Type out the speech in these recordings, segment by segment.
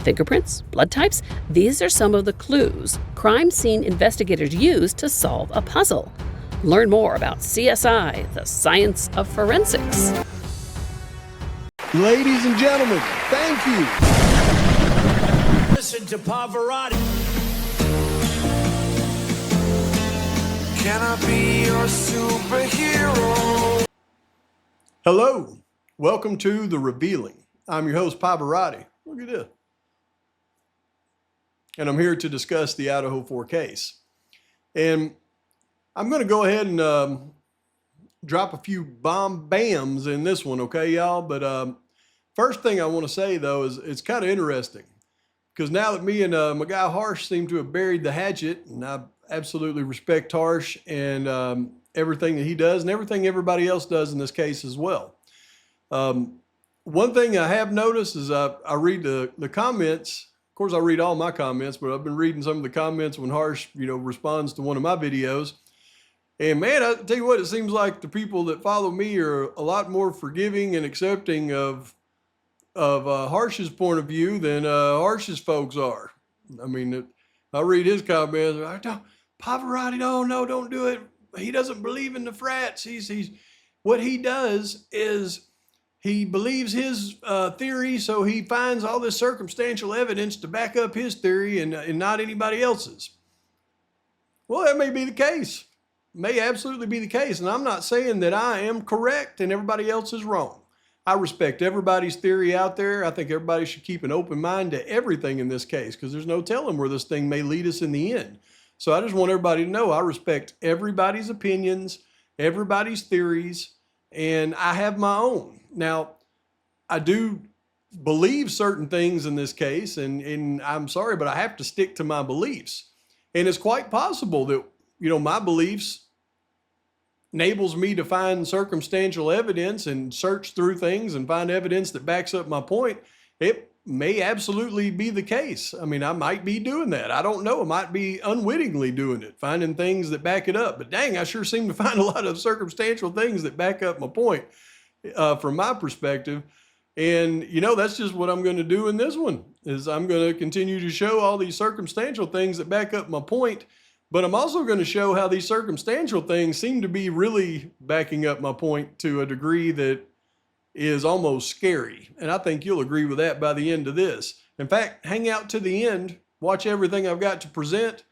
Fingerprints, blood types, these are some of the clues crime scene investigators use to solve a puzzle. Learn more about CSI, the science of forensics. Ladies and gentlemen, thank you. Listen to Pavarotti. Can I be your superhero? Hello, welcome to The Revealing. I'm your host, Pavarotti. Look at this. And I'm here to discuss the Idaho 4 case. And I'm going to go ahead and drop a few bams in this one, okay, y'all? But first thing I want to say, though, is it's kind of interesting. Because now that me and my guy Harsh seem to have buried the hatchet, and I absolutely respect Harsh and everything that he does and everything everybody else does in this case as well. One thing I have noticed is I read the comments. Of course, I read all my comments, but I've been reading some of the comments when Harsh, responds to one of my videos. And man, I tell you what, it seems like the people that follow me are a lot more forgiving and accepting of Harsh's point of view than Harsh's folks are. I mean, I read his comments. Pavarotti, no, don't do it. He doesn't believe in the frats. He's what he does is he believes his theory, so he finds all this circumstantial evidence to back up his theory and not anybody else's. Well, that may be the case. May absolutely be the case. And I'm not saying that I am correct and everybody else is wrong. I respect everybody's theory out there. I think everybody should keep an open mind to everything in this case because there's no telling where this thing may lead us in the end. So I just want everybody to know I respect everybody's opinions, everybody's theories, and I have my own. Now, I do believe certain things in this case, and I'm sorry, but I have to stick to my beliefs. And it's quite possible that, my beliefs enables me to find circumstantial evidence and search through things and find evidence that backs up my point. It may absolutely be the case. I mean, I might be doing that. I don't know. I might be unwittingly doing it, finding things that back it up. But dang, I sure seem to find a lot of circumstantial things that back up my point from my perspective. And, that's just what I'm going to do in this one, is I'm going to continue to show all these circumstantial things that back up my point. But I'm also going to show how these circumstantial things seem to be really backing up my point to a degree that is almost scary. And I think you'll agree with that by the end of this. In fact, hang out to the end, watch everything I've got to present,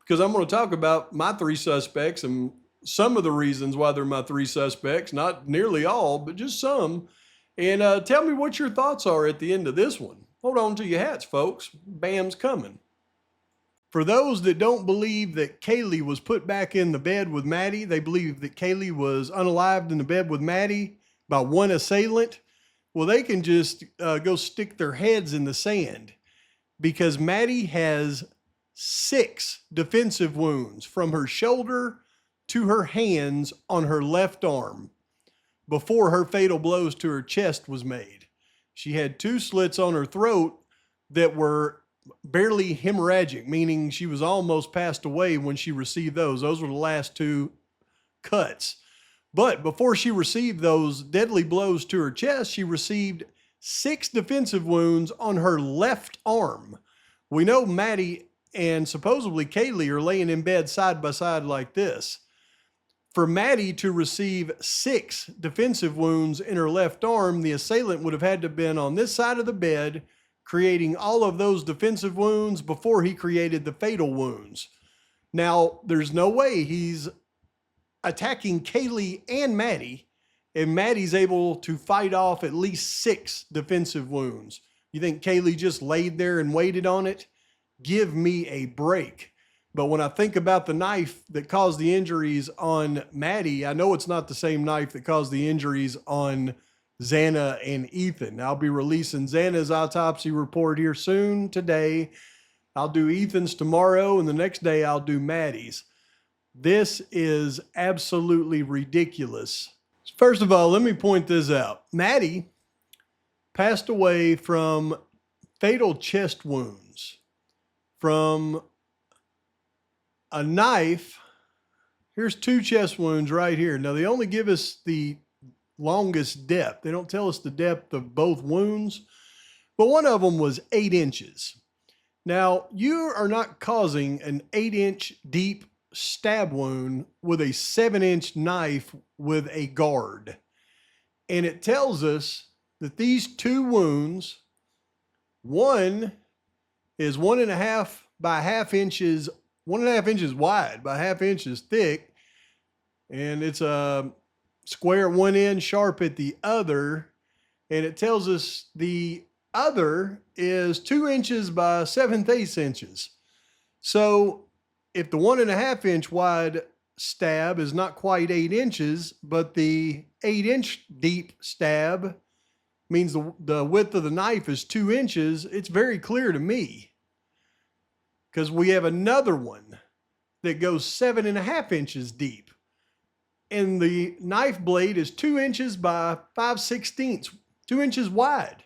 because I'm going to talk about my three suspects and some of the reasons why they're my three suspects, not nearly all, but just some. And tell me what your thoughts are at the end of this one. Hold on to your hats, folks. Bam's coming. For those that don't believe that Kaylee was put back in the bed with Maddie, they believe that Kaylee was unalived in the bed with Maddie by one assailant. Well, they can just go stick their heads in the sand, because Maddie has 6 defensive wounds from her shoulder to her hands on her left arm before her fatal blows to her chest was made. She had 2 slits on her throat that were barely hemorrhagic, meaning she was almost passed away when she received those. Those were the last 2 cuts. But before she received those deadly blows to her chest, she received 6 defensive wounds on her left arm. We know Maddie and supposedly Kaylee are laying in bed side by side like this. For Maddie to receive 6 defensive wounds in her left arm, the assailant would have had to have been on this side of the bed, creating all of those defensive wounds before he created the fatal wounds. Now, there's no way he's attacking Kaylee and Maddie's able to fight off at least 6 defensive wounds. You think Kaylee just laid there and waited on it? Give me a break. But when I think about the knife that caused the injuries on Maddie, I know it's not the same knife that caused the injuries on Xana and Ethan. I'll be releasing Xana's autopsy report here soon today. I'll do Ethan's tomorrow, and the next day I'll do Maddie's. This is absolutely ridiculous. First of all, let me point this out. Maddie passed away from fatal chest wounds from a knife. Here's 2 chest wounds right here. Now, they only give us the longest depth. They don't tell us the depth of both wounds, but one of them was 8 inches. Now, you are not causing an 8-inch deep stab wound with a 7-inch knife with a guard. And it tells us that these 2 wounds, one is 1.5 by 1/2 inches, 1.5 inches wide by 1/2 inches thick, and it's a square at one end, sharp at the other. And it tells us the other is 2 inches by 7/8 inches. So if the 1.5 inch wide stab is not quite 8 inches, but the 8-inch deep stab means the width of the knife is 2 inches, it's very clear to me. Because we have another one that goes 7.5 inches deep. And the knife blade is 2 inches by 5/16, 2 inches wide.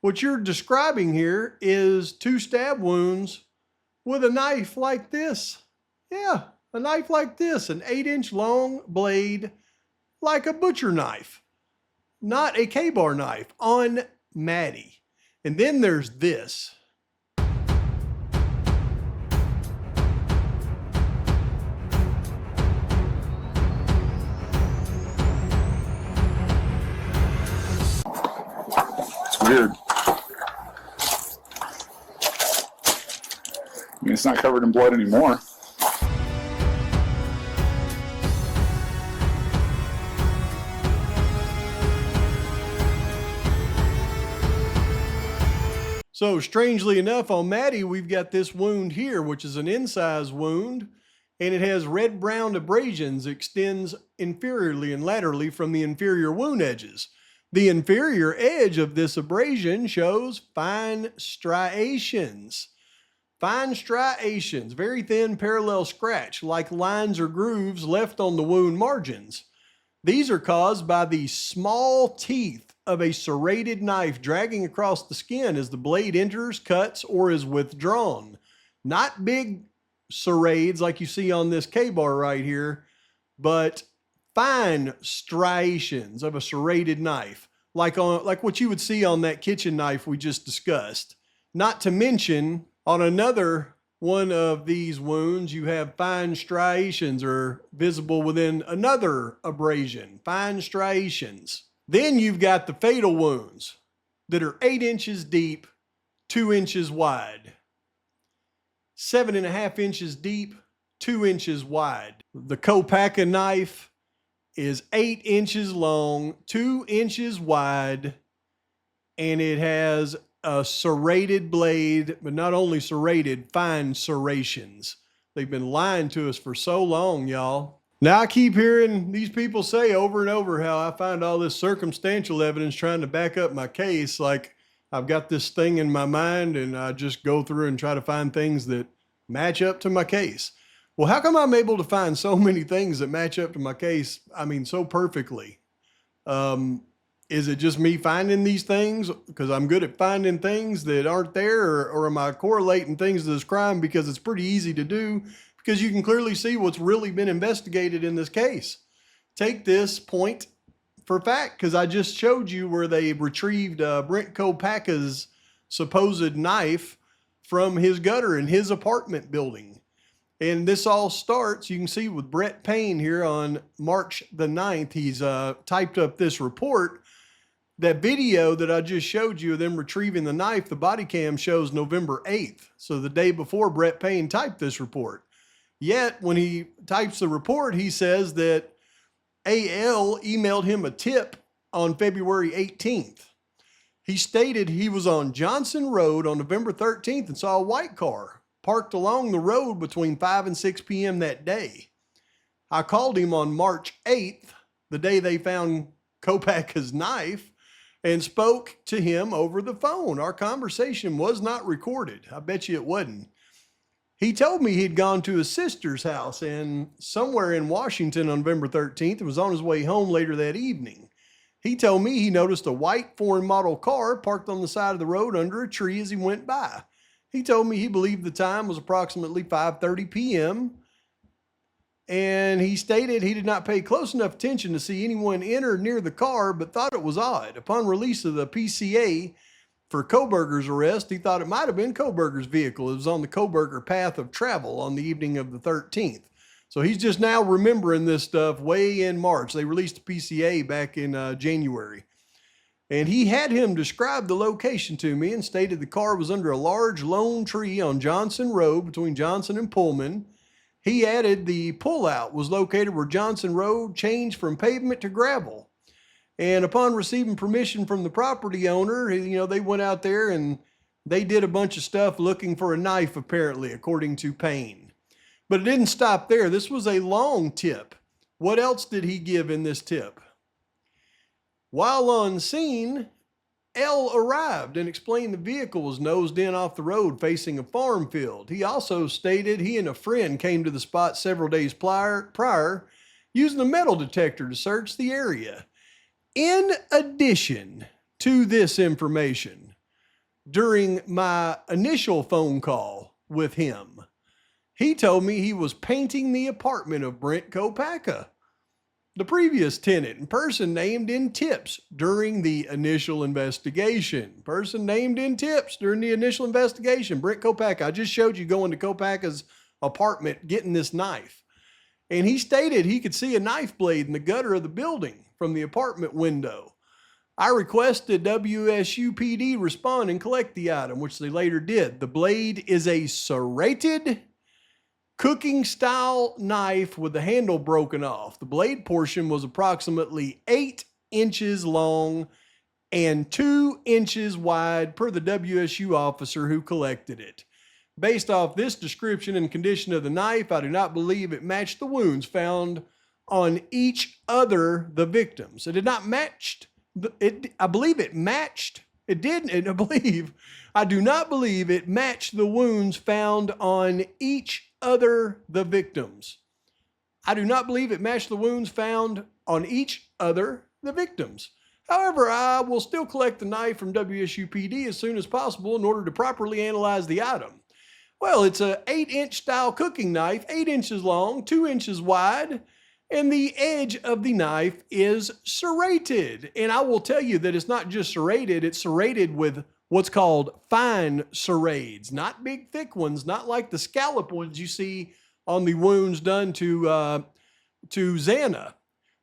What you're describing here is 2 stab wounds with a knife like this. Yeah, a knife like this, an 8-inch long blade like a butcher knife, not a K-bar knife on Maddie. And then there's this. It's weird. I mean, it's not covered in blood anymore. So strangely enough, on Maddie, we've got this wound here, which is an incise wound, and it has red-brown abrasions, extends inferiorly and laterally from the inferior wound edges. The inferior edge of this abrasion shows fine striations. Fine striations, very thin parallel scratch, like lines or grooves left on the wound margins. These are caused by the small teeth of a serrated knife dragging across the skin as the blade enters, cuts, or is withdrawn. Not big serrades like you see on this K-bar right here, but fine striations of a serrated knife, like what you would see on that kitchen knife we just discussed. Not to mention, on another one of these wounds, you have fine striations are visible within another abrasion, fine striations. Then you've got the fatal wounds that are 8 inches deep, 2 inches wide. 7.5 inches deep, 2 inches wide. The Kopaka knife is 8 inches long, 2 inches wide, and it has a serrated blade, but not only serrated, fine serrations. They've been lying to us for so long, y'all. Now I keep hearing these people say over and over how I find all this circumstantial evidence trying to back up my case. Like I've got this thing in my mind and I just go through and try to find things that match up to my case. Well, how come I'm able to find so many things that match up to my case? I mean, so perfectly. Is it just me finding these things because I'm good at finding things that aren't there, or am I correlating things to this crime because it's pretty easy to do because you can clearly see what's really been investigated in this case? Take this point for fact because I just showed you where they retrieved Brent Kopaka's supposed knife from his gutter in his apartment building. And this all starts, you can see with Brett Payne here on March the 9th, he's typed up this report. That video that I just showed you of them retrieving the knife, the body cam shows November 8th. So the day before Brett Payne typed this report. Yet when he types the report, he says that AL emailed him a tip on February 18th. He stated he was on Johnson Road on November 13th and saw a white car parked along the road between 5 and 6 p.m. that day. I called him on March 8th, the day they found Kopaka's knife, and spoke to him over the phone. Our conversation was not recorded. I bet you it wasn't. He told me he'd gone to his sister's house and somewhere in Washington on November 13th and was on his way home later that evening. He told me he noticed a white foreign model car parked on the side of the road under a tree as he went by. He told me he believed the time was approximately 5:30 p.m. And he stated he did not pay close enough attention to see anyone enter near the car, but thought it was odd. Upon release of the PCA, for Koberger's arrest, he thought it might have been Koberger's vehicle. It was on the Koberger path of travel on the evening of the 13th. So he's just now remembering this stuff way in March. They released a PCA back in January. And he had him describe the location to me and stated the car was under a large lone tree on Johnson Road between Johnson and Pullman. He added the pullout was located where Johnson Road changed from pavement to gravel. And upon receiving permission from the property owner, they went out there and they did a bunch of stuff looking for a knife, apparently, according to Payne. But it didn't stop there. This was a long tip. What else did he give in this tip? While on scene, L arrived and explained the vehicle was nosed in off the road facing a farm field. He also stated he and a friend came to the spot several days prior using a metal detector to search the area. In addition to this information, during my initial phone call with him, he told me he was painting the apartment of Brent Kopacka, the previous tenant and person named in tips during the initial investigation. Brent Kopacka. I just showed you going to Kopacka's apartment getting this knife. And he stated he could see a knife blade in the gutter of the building from the apartment window. I requested WSUPD respond and collect the item, which they later did. The blade is a serrated cooking style knife with the handle broken off. The blade portion was approximately 8 inches long and 2 inches wide per the WSU officer who collected it. Based off this description and condition of the knife, I do not believe it matched the wounds found on each other the victims. It did not match. I believe it matched. It didn't. I do not believe it matched the wounds found on each other the victims. I do not believe it matched the wounds found on each other the victims. However, I will still collect the knife from WSUPD as soon as possible in order to properly analyze the item. Well, it's a 8-inch style cooking knife, 8 inches long, 2 inches wide, and the edge of the knife is serrated. And I will tell you that it's not just serrated, it's serrated with what's called fine serrades, not big thick ones, not like the scallop ones you see on the wounds done to Xana,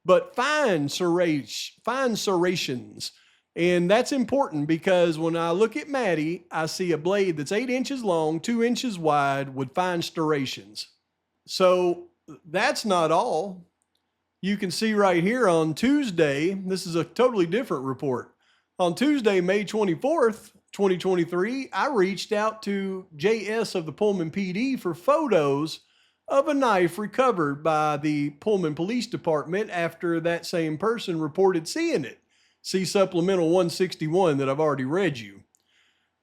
but fine serrations. And that's important because when I look at Maddie, I see a blade that's 8 inches long, 2 inches wide with fine serrations. So that's not all. You can see right here on Tuesday, this is a totally different report. On Tuesday, May 24th, 2023, I reached out to JS of the Pullman PD for photos of a knife recovered by the Pullman Police Department after that same person reported seeing it. See Supplemental 161 that I've already read you.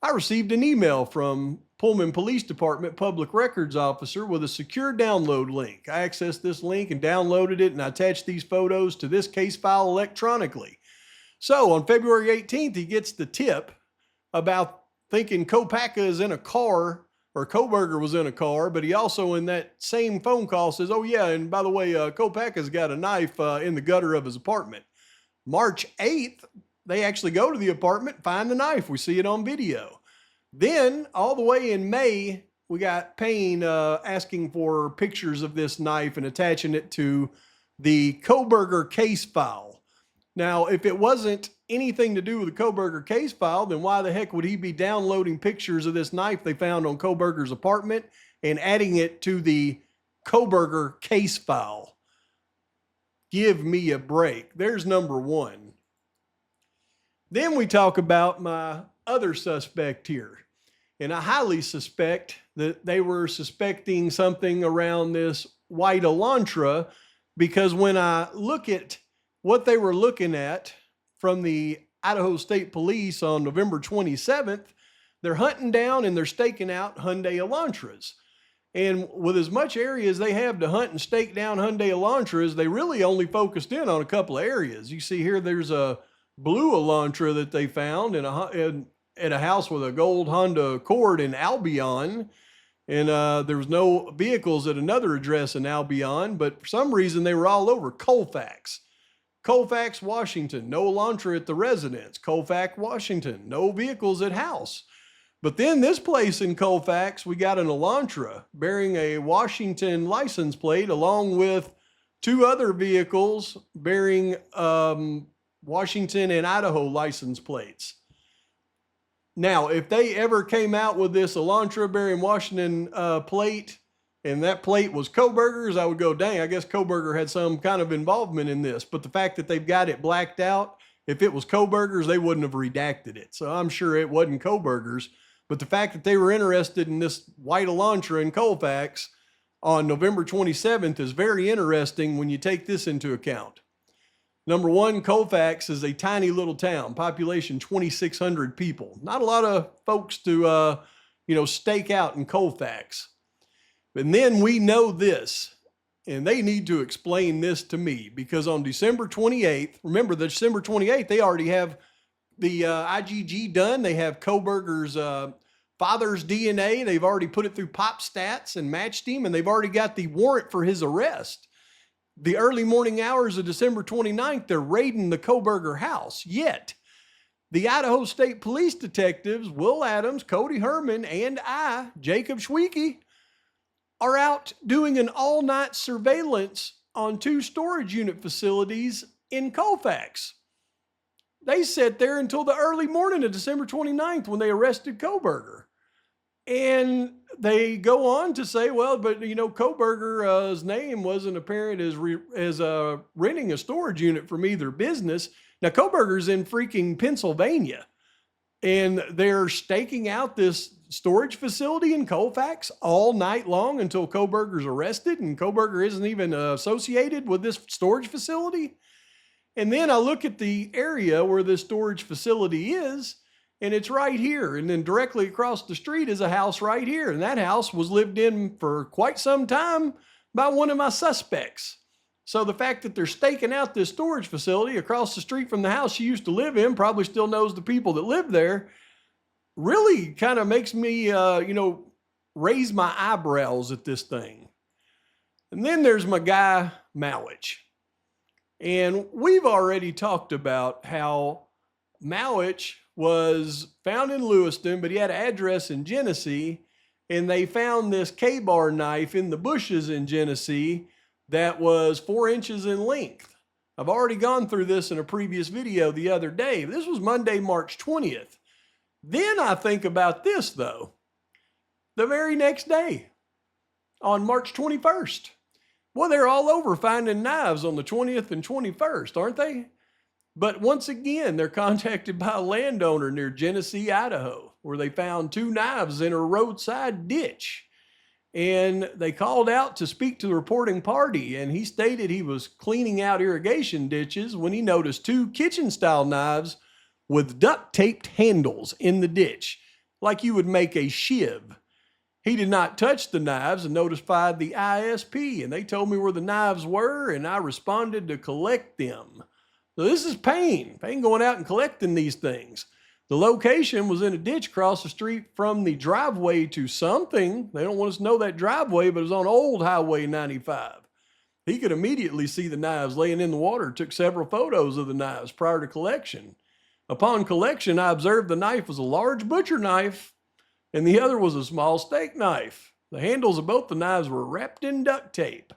I received an email from Pullman Police Department Public Records Officer with a secure download link. I accessed this link and downloaded it, and I attached these photos to this case file electronically. So on February 18th, he gets the tip about thinking Kopacka is in a car, or Koberger was in a car, but he also in that same phone call says, oh yeah, and by the way, Kopacka's got a knife in the gutter of his apartment. March 8th, they actually go to the apartment, find the knife. We see it on video. Then all the way in May, we got Payne asking for pictures of this knife and attaching it to the Koberger case file. Now, if it wasn't anything to do with the Koberger case file, then why the heck would he be downloading pictures of this knife they found on Koberger's apartment and adding it to the Koberger case file? Give me a break. There's number one. Then we talk about my other suspect here. And I highly suspect that they were suspecting something around this white Elantra, because when I look at what they were looking at from the Idaho State Police on November 27th, they're hunting down and they're staking out Hyundai Elantras. And with as much area as they have to hunt and stake down Hyundai Elantras, they really only focused in on a couple of areas. You see here, there's a blue Elantra that they found at a house with a gold Honda Accord in Albion. And there was no vehicles at another address in Albion, but for some reason they were all over Colfax. Colfax, Washington, no Elantra at the residence. Colfax, Washington, no vehicles at house. But then this place in Colfax, we got an Elantra bearing a Washington license plate along with 2 other vehicles bearing Washington and Idaho license plates. Now, if they ever came out with this Elantra bearing Washington plate, and that plate was Kohberger's, I would go, dang, I guess Kohberger had some kind of involvement in this. But the fact that they've got it blacked out, if it was Kohberger's, they wouldn't have redacted it. So I'm sure it wasn't Kohberger's. But the fact that they were interested in this white Elantra in Colfax on November 27th is very interesting when you take this into account. Number one, Colfax is a tiny little town, population 2,600 people. Not a lot of folks to, stake out in Colfax. And then we know this, and they need to explain this to me, because on December 28th, remember December 28th, they already have the IgG done. They have Kohberger's father's DNA. They've already put it through pop stats and matched him, and they've already got the warrant for his arrest. The early morning hours of December 29th, they're raiding the Kohberger house. Yet, the Idaho State Police detectives, Will Adams, Cody Herman, and I, Jacob Schwiecki, are out doing an all-night surveillance on 2 storage unit facilities in Colfax. They sat there until the early morning of December 29th when they arrested Kohberger. And they go on to say, well, but Kohberger's name wasn't apparent as renting a storage unit from either business. Now, Kohberger's in freaking Pennsylvania, and they're staking out this storage facility in Colfax all night long until Kohberger's arrested, and Kohberger isn't even associated with this storage facility. And then I look at the area where this storage facility is, and it's right here. And then directly across the street is a house right here. And that house was lived in for quite some time by one of my suspects. So the fact that they're staking out this storage facility across the street from the house she used to live in, probably still knows the people that live there, really kind of makes me, raise my eyebrows at this thing. And then there's my guy, Mowich. And we've already talked about how Mowich was found in Lewiston, but he had an address in Genesee, and they found this K-bar knife in the bushes in Genesee that was 4 inches in length. I've already gone through this in a previous video the other day. This was Monday, March 20th. Then I think about this, though. The very next day, on March 21st. Well, they're all over finding knives on the 20th and 21st, aren't they? But once again, they're contacted by a landowner near Genesee, Idaho, where they found 2 knives in a roadside ditch. And they called out to speak to the reporting party, and he stated he was cleaning out irrigation ditches when he noticed 2 kitchen-style knives with duct-taped handles in the ditch, like you would make a shiv. He did not touch the knives and notified the ISP, and they told me where the knives were, and I responded to collect them. So this is pain going out and collecting these things. The location was in a ditch across the street from the driveway to something. They don't want us to know that driveway, but it was on Old Highway 95. He could immediately see the knives laying in the water, took several photos of the knives prior to collection. Upon collection, I observed the knife was a large butcher knife, and the other was a small steak knife. The handles of both the knives were wrapped in duct tape.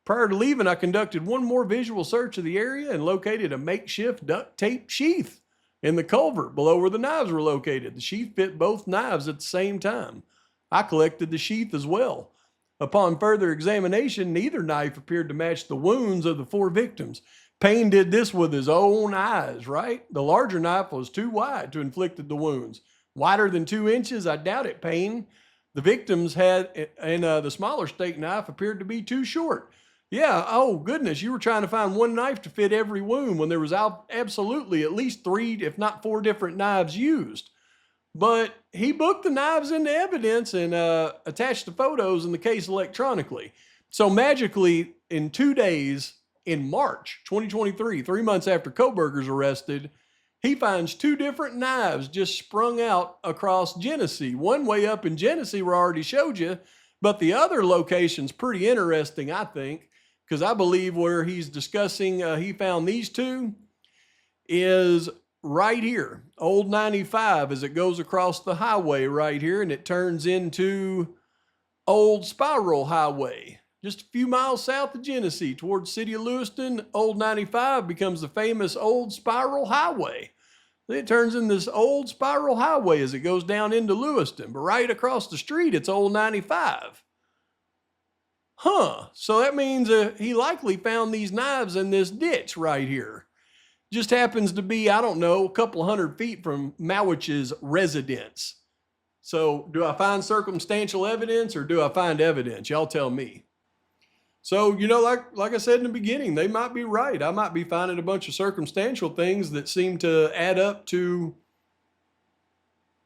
Prior to leaving, I conducted one more visual search of the area and located a makeshift duct tape sheath in the culvert below where the knives were located. The sheath fit both knives at the same time. I collected the sheath as well. Upon further examination, neither knife appeared to match the wounds of the 4 victims. Payne did this with his own eyes, right? The larger knife was too wide to inflict the wounds. Wider than 2 inches? I doubt it, Payne. The victims had, and the smaller steak knife appeared to be too short. Yeah, oh goodness, you were trying to find one knife to fit every wound when there was absolutely at least 3, if not 4 different knives used. But he booked the knives into evidence and attached the photos in the case electronically. So magically, in 2 days, in March 2023, 3 months after Kohberger's arrested, he finds 2 different knives just sprung out across Genesee. One way up in Genesee, where I already showed you, but the other location's pretty interesting, I think, because I believe where he's discussing he found these two is right here, Old 95, as it goes across the highway right here, and it turns into Old Spiral Highway. Just a few miles south of Genesee towards the city of Lewiston, Old 95 becomes the famous Old Spiral Highway. It turns in this Old Spiral Highway as it goes down into Lewiston, but right across the street, it's Old 95. Huh, so that means he likely found these knives in this ditch right here. Just happens to be, I don't know, a couple hundred feet from Mawich's residence. So do I find circumstantial evidence or do I find evidence? Y'all tell me. So, you know, like I said in the beginning, they might be right. I might be finding a bunch of circumstantial things that seem to add up to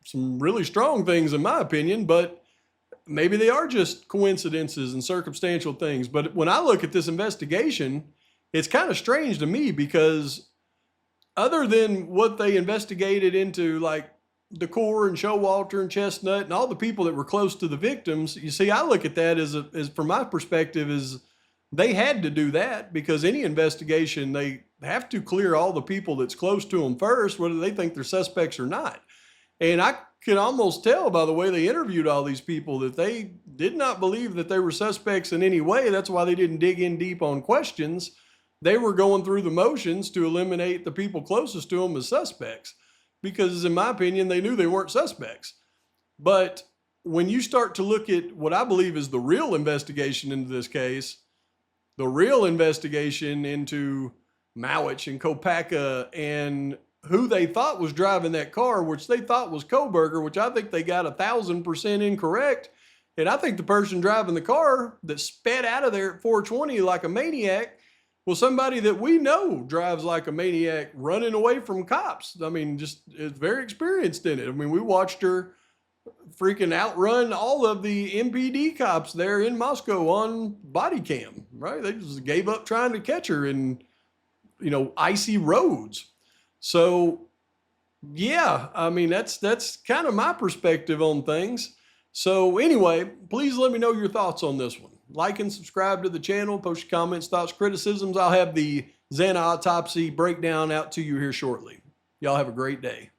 some really strong things in my opinion, but maybe they are just coincidences and circumstantial things. But when I look at this investigation, it's kind of strange to me because other than what they investigated into, like DeCore and Showalter and Chestnut and all the people that were close to the victims, you see, I look at that as from my perspective, is they had to do that because any investigation, they have to clear all the people that's close to them first, whether they think they're suspects or not. And I can almost tell by the way they interviewed all these people that they did not believe that they were suspects in any way. That's why they didn't dig in deep on questions. They were going through the motions to eliminate the people closest to them as suspects because, in my opinion, they knew they weren't suspects. But when you start to look at what I believe is the real investigation into this case, the real investigation into Mowich and Kopaka and who they thought was driving that car, which they thought was Koberger, which I think they got 1,000% incorrect. And I think the person driving the car that sped out of there at 420 like a maniac was somebody that we know drives like a maniac running away from cops. I mean, just is very experienced in it. I mean, we watched her freaking outrun all of the MPD cops there in Moscow on body cam, right? They just gave up trying to catch her in, you know, icy roads. So yeah, I mean, that's kind of my perspective on things. So anyway, please let me know your thoughts on this one. Like and subscribe to the channel, post your comments, thoughts, criticisms. I'll have the Xana autopsy breakdown out to you here shortly. Y'all have a great day.